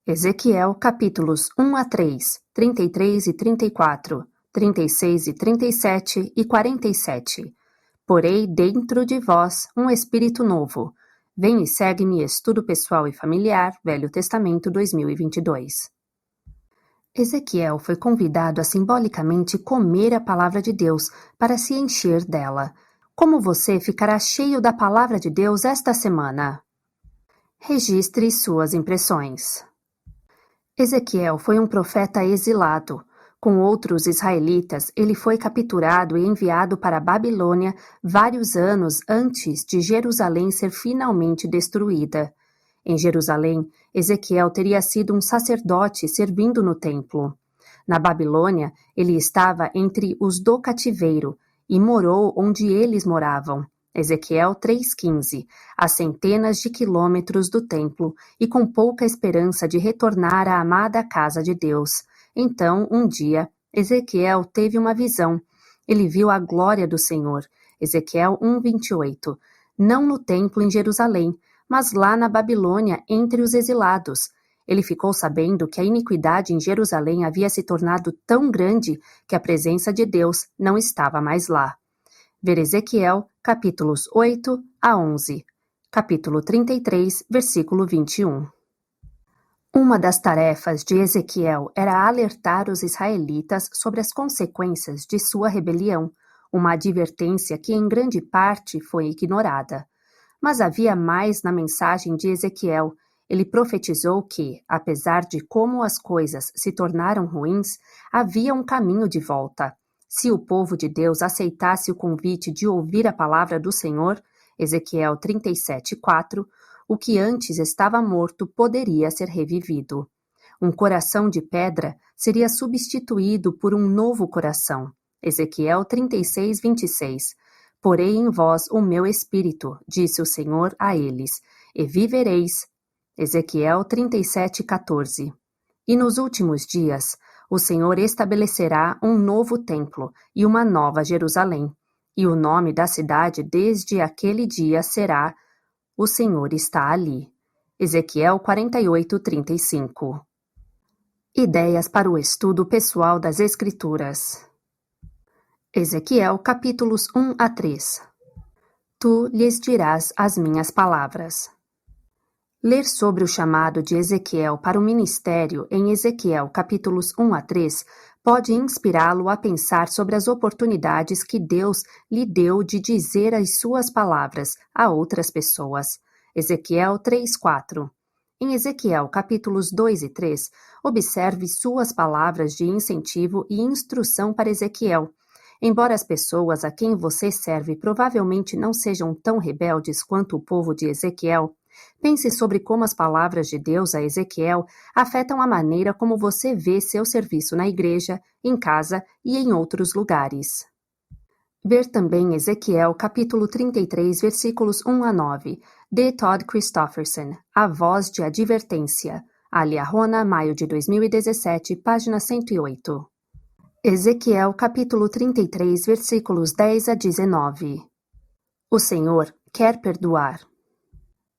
Ezequiel, capítulos 1 a 3, 33 e 34, 36 e 37 e 47. Porei dentro de vós um espírito novo. Vem e segue-me, Estudo Pessoal e Familiar, Velho Testamento 2022. Ezequiel foi convidado a simbolicamente comer a palavra de Deus para se encher dela. Como você ficará cheio da palavra de Deus esta semana? Registre suas impressões. Ezequiel foi um profeta exilado. Com outros israelitas, ele foi capturado e enviado para a Babilônia vários anos antes de Jerusalém ser finalmente destruída. Em Jerusalém, Ezequiel teria sido um sacerdote servindo no templo. Na Babilônia, ele estava entre os do cativeiro e morou onde eles moravam. Ezequiel 3,15, a centenas de quilômetros do templo e com pouca esperança de retornar à amada casa de Deus. Então, um dia, Ezequiel teve uma visão. Ele viu a glória do Senhor. Ezequiel 1,28. Não no templo em Jerusalém, mas lá na Babilônia, entre os exilados. Ele ficou sabendo que a iniquidade em Jerusalém havia se tornado tão grande que a presença de Deus não estava mais lá. Ver Ezequiel, capítulos 8 a 11, capítulo 33, versículo 21. Uma das tarefas de Ezequiel era alertar os israelitas sobre as consequências de sua rebelião, uma advertência que em grande parte foi ignorada. Mas havia mais na mensagem de Ezequiel. Ele profetizou que, apesar de como as coisas se tornaram ruins, havia um caminho de volta. Se o povo de Deus aceitasse o convite de ouvir a palavra do Senhor, Ezequiel 37:4, o que antes estava morto poderia ser revivido. Um coração de pedra seria substituído por um novo coração. Ezequiel 36:26. Porei em vós o meu espírito, disse o Senhor a eles, e vivereis. Ezequiel 37:14. E nos últimos dias, o Senhor estabelecerá um novo templo e uma nova Jerusalém. E o nome da cidade desde aquele dia será: O Senhor está ali. Ezequiel 48:35. Ideias para o estudo pessoal das Escrituras. Ezequiel, capítulos 1 a 3. Tu lhes dirás as minhas palavras. Ler sobre o chamado de Ezequiel para o ministério em Ezequiel capítulos 1 a 3 pode inspirá-lo a pensar sobre as oportunidades que Deus lhe deu de dizer as suas palavras a outras pessoas. Ezequiel 3:4. Em Ezequiel capítulos 2 e 3, observe suas palavras de incentivo e instrução para Ezequiel. Embora as pessoas a quem você serve provavelmente não sejam tão rebeldes quanto o povo de Ezequiel, pense sobre como as palavras de Deus a Ezequiel afetam a maneira como você vê seu serviço na igreja, em casa e em outros lugares. Ver também Ezequiel, capítulo 33, versículos 1 a 9, de Todd Christofferson, A Voz de Advertência, Aliahona, maio de 2017, página 108. Ezequiel, capítulo 33, versículos 10 a 19. O Senhor quer perdoar.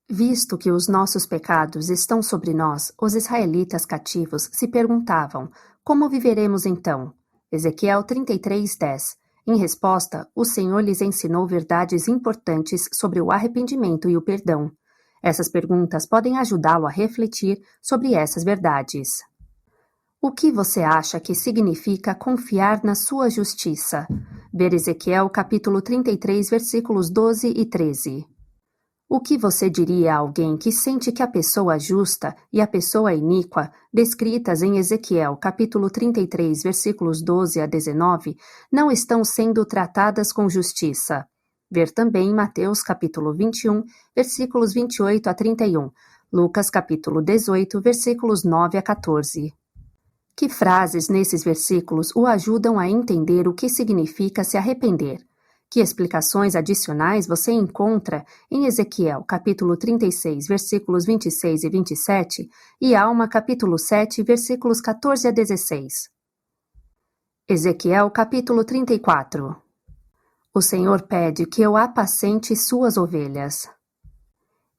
Visto que os nossos pecados estão sobre nós, os israelitas cativos se perguntavam, como viveremos então? Ezequiel 33:10. Em resposta, o Senhor lhes ensinou verdades importantes sobre o arrependimento e o perdão. Essas perguntas podem ajudá-lo a refletir sobre essas verdades. O que você acha que significa confiar na sua justiça? Ver Ezequiel capítulo 33, versículos 12 e 13. O que você diria a alguém que sente que a pessoa justa e a pessoa iníqua, descritas em Ezequiel capítulo 33, versículos 12 a 19, não estão sendo tratadas com justiça? Ver também Mateus capítulo 21, versículos 28 a 31, Lucas capítulo 18, versículos 9 a 14. Que frases nesses versículos o ajudam a entender o que significa se arrepender? Que explicações adicionais você encontra em Ezequiel, capítulo 36, versículos 26 e 27, e Alma, capítulo 7, versículos 14 a 16? Ezequiel, capítulo 34. O Senhor pede que eu apacente suas ovelhas.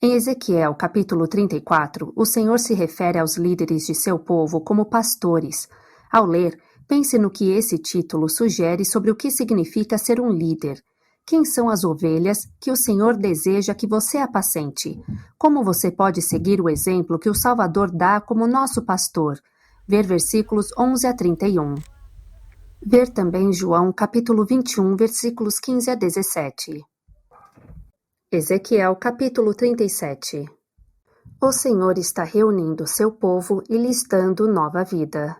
Em Ezequiel, capítulo 34, o Senhor se refere aos líderes de seu povo como pastores. Ao ler, pense no que esse título sugere sobre o que significa ser um líder. Quem são as ovelhas que o Senhor deseja que você apacente? Como você pode seguir o exemplo que o Salvador dá como nosso pastor? Ver versículos 11 a 31. Ver também João, capítulo 21, versículos 15 a 17. Ezequiel, capítulo 37. O Senhor está reunindo seu povo e lhes dando nova vida.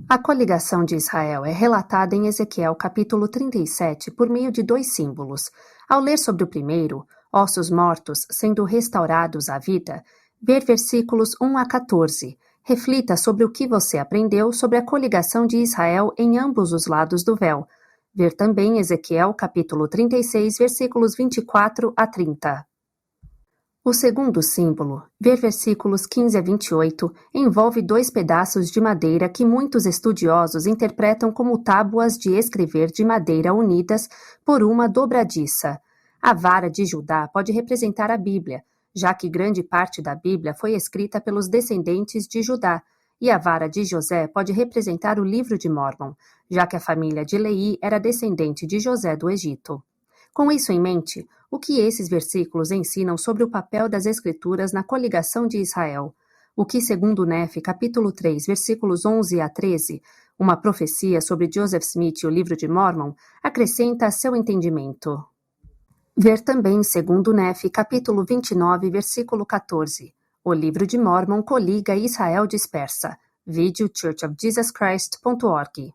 A coligação de Israel é relatada em Ezequiel capítulo 37 por meio de 2 símbolos. Ao ler sobre o primeiro, ossos mortos sendo restaurados à vida, ver versículos 1 a 14. Reflita sobre o que você aprendeu sobre a coligação de Israel em ambos os lados do véu. Ver também Ezequiel capítulo 36, versículos 24 a 30. O segundo símbolo, ver versículos 15 a 28, envolve 2 pedaços de madeira que muitos estudiosos interpretam como tábuas de escrever de madeira unidas por uma dobradiça. A vara de Judá pode representar a Bíblia, já que grande parte da Bíblia foi escrita pelos descendentes de Judá, e a vara de José pode representar o livro de Mórmon, já que a família de Leí era descendente de José do Egito. Com isso em mente, o que esses versículos ensinam sobre o papel das Escrituras na coligação de Israel? O que, segundo Nefe, capítulo 3, versículos 11 a 13, uma profecia sobre Joseph Smith e o livro de Mórmon, acrescenta a seu entendimento? Ver também, segundo Nefe, capítulo 29, versículo 14. O livro de Mórmon coliga Israel dispersa. Vídeo churchofjesuschrist.org.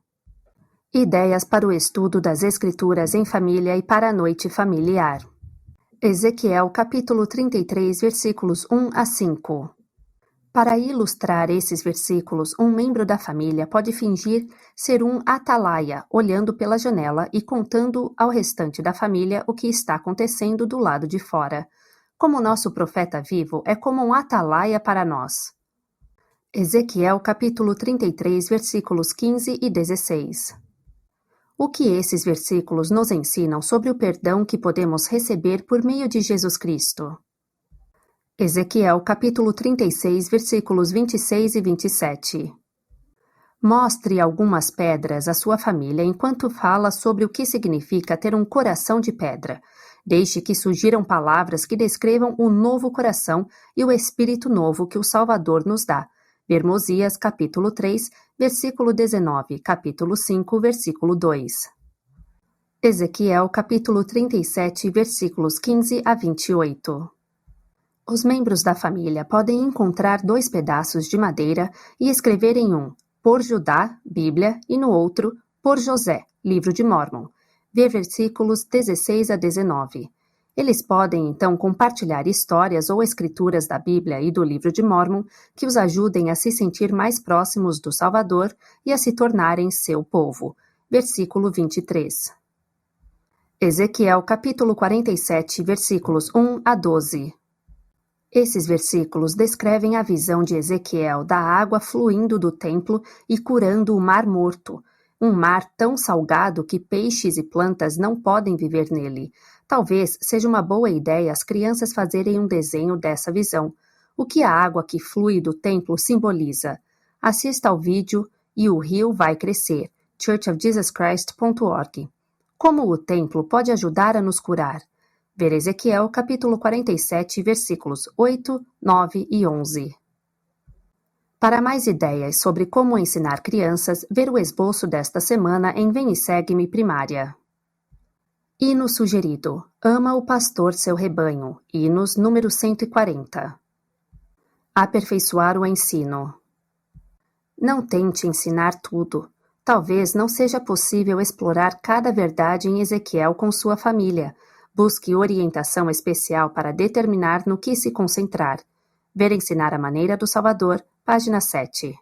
Ideias para o estudo das Escrituras em família e para a noite familiar. Ezequiel capítulo 33, versículos 1 a 5. Para ilustrar esses versículos, um membro da família pode fingir ser um atalaia, olhando pela janela e contando ao restante da família o que está acontecendo do lado de fora. Como nosso profeta vivo é como um atalaia para nós. Ezequiel capítulo 33, versículos 15 e 16. O que esses versículos nos ensinam sobre o perdão que podemos receber por meio de Jesus Cristo? Ezequiel capítulo 36, versículos 26 e 27. Mostre algumas pedras à sua família enquanto fala sobre o que significa ter um coração de pedra. Deixe que surgiram palavras que descrevam o novo coração e o espírito novo que o Salvador nos dá. Ver Mosias, capítulo 3, versículo 19, capítulo 5, versículo 2. Ezequiel, capítulo 37, versículos 15 a 28. Os membros da família podem encontrar 2 pedaços de madeira e escrever em um, por Judá, Bíblia, e no outro, por José, livro de Mórmon. Ver versículos 16 a 19. Eles podem, então, compartilhar histórias ou escrituras da Bíblia e do livro de Mórmon que os ajudem a se sentir mais próximos do Salvador e a se tornarem seu povo. Versículo 23. Ezequiel, capítulo 47, versículos 1 a 12. Esses versículos descrevem a visão de Ezequiel da água fluindo do templo e curando o mar morto, um mar tão salgado que peixes e plantas não podem viver nele. Talvez seja uma boa ideia as crianças fazerem um desenho dessa visão. O que a água que flui do templo simboliza? Assista ao vídeo e o rio vai crescer. churchofjesuschrist.org. Como o templo pode ajudar a nos curar? Ver Ezequiel, capítulo 47, versículos 8, 9 e 11. Para mais ideias sobre como ensinar crianças, ver o esboço desta semana em Vem e Segue-me Primária. Hino sugerido. Ama o pastor seu rebanho. Hinos número 140. Aperfeiçoar o ensino. Não tente ensinar tudo. Talvez não seja possível explorar cada verdade em Ezequiel com sua família. Busque orientação especial para determinar no que se concentrar. Ver Ensinar a Maneira do Salvador, página 7.